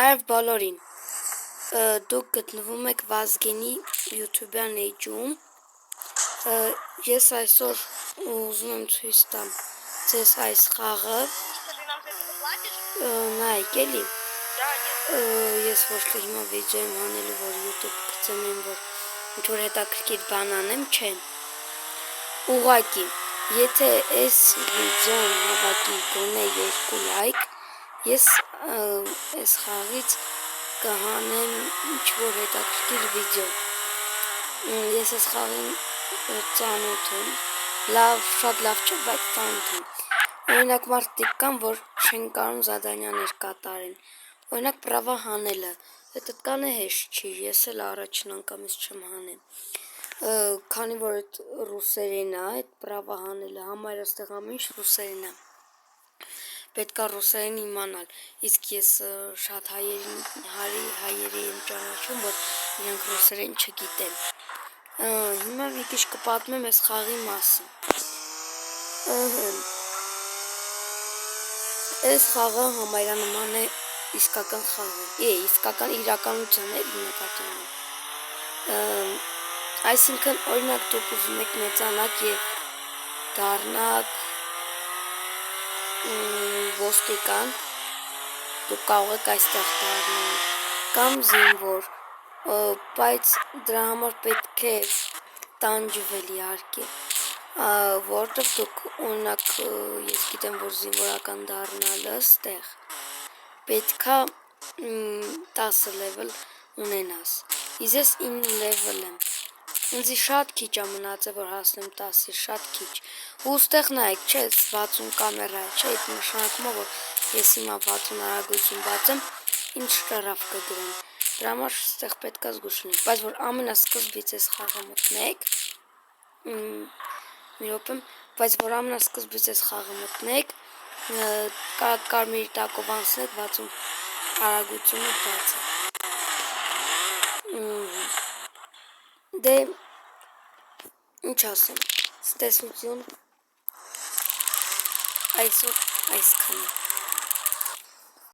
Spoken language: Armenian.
Բարև բոլորին, դուք գտնվում եք Վազգենի YouTube-յան էջում, ես այսօր ուզում եմ ցույց տամ ձեզ այս խաղը, նայեք էլի, ես ոչ թե հիմա վիդեո եմ անելու, որ YouTube կծնեմ, որ ինչ-որ հետաքրքիր բան անեմ, չէ, ուղղակի, եթե այս վիդեոն հավաքի գոնե 2 լայք, ես այս խաղից կհանեմ ինչ-որ հետաքրքիր վիդեո, ես այս խաղին ծանոթ եմ, շատ լավ չէ, բայց ծանոթ եմ, օրինակ մարդիկ կան, որ չեն կարող զադանյաներ կատարեն, օրինակ պրավա հանելը, այդ կանը հեշտ չի, ես էլ առաջին անգամից չեմ հանեմ, քանի որ այդ ռուսերեն է, այդ պրավա հանելը, համարը ստեղ ամեն ինչ ռուսերեն է, պետք է ռուսերեն իմանալ, իսկ ես շատ հայերի եմ ճանաչում, որ իրենք ռուսերեն չգիտեն, հիմա մի քիչ կպատմեմ այս խաղի մասին, այս խաղը համարյանման է իսկական խաղը, իսկական իրականության է նկատի ունեմ, այսինքն օրինակ դուք ուզում եք մեծանաք և դառնաք ոստիկան, դուք կարող եք այստեղ դառնալ, կամ զինվոր, բայց դրա համար պետք է տանջվել իհարկե, որտեղ դուք օրինակ ես գիտեմ, որ զինվորական դառնալը ստեղ, պետքա 10 level ունենաս, իսկ ես 9 level եմ, ինձ շատ քիչ է մնացել, որ հասնեմ 10-ի, շատ քիչ, ու ստեղ նայեք, չէ, 60 կամերա է, չէ, այդ նշանակում է, որ ես հիմա 60 արագություն բացեմ, ինչ շտարավ կգրեմ, դրա համար ստեղ պետք է զգուշ լինեք, բայց որ ամենասկզբից ես խաղը մտնեք, մի րոպե, բայց որ ամենասկզբից ես խաղը մտնեք, կարմիրի տակով անցնեք, 60 արագությունը բացեք, դե, ինչ ասեմ, ստեսություն, այսօր այսքանը։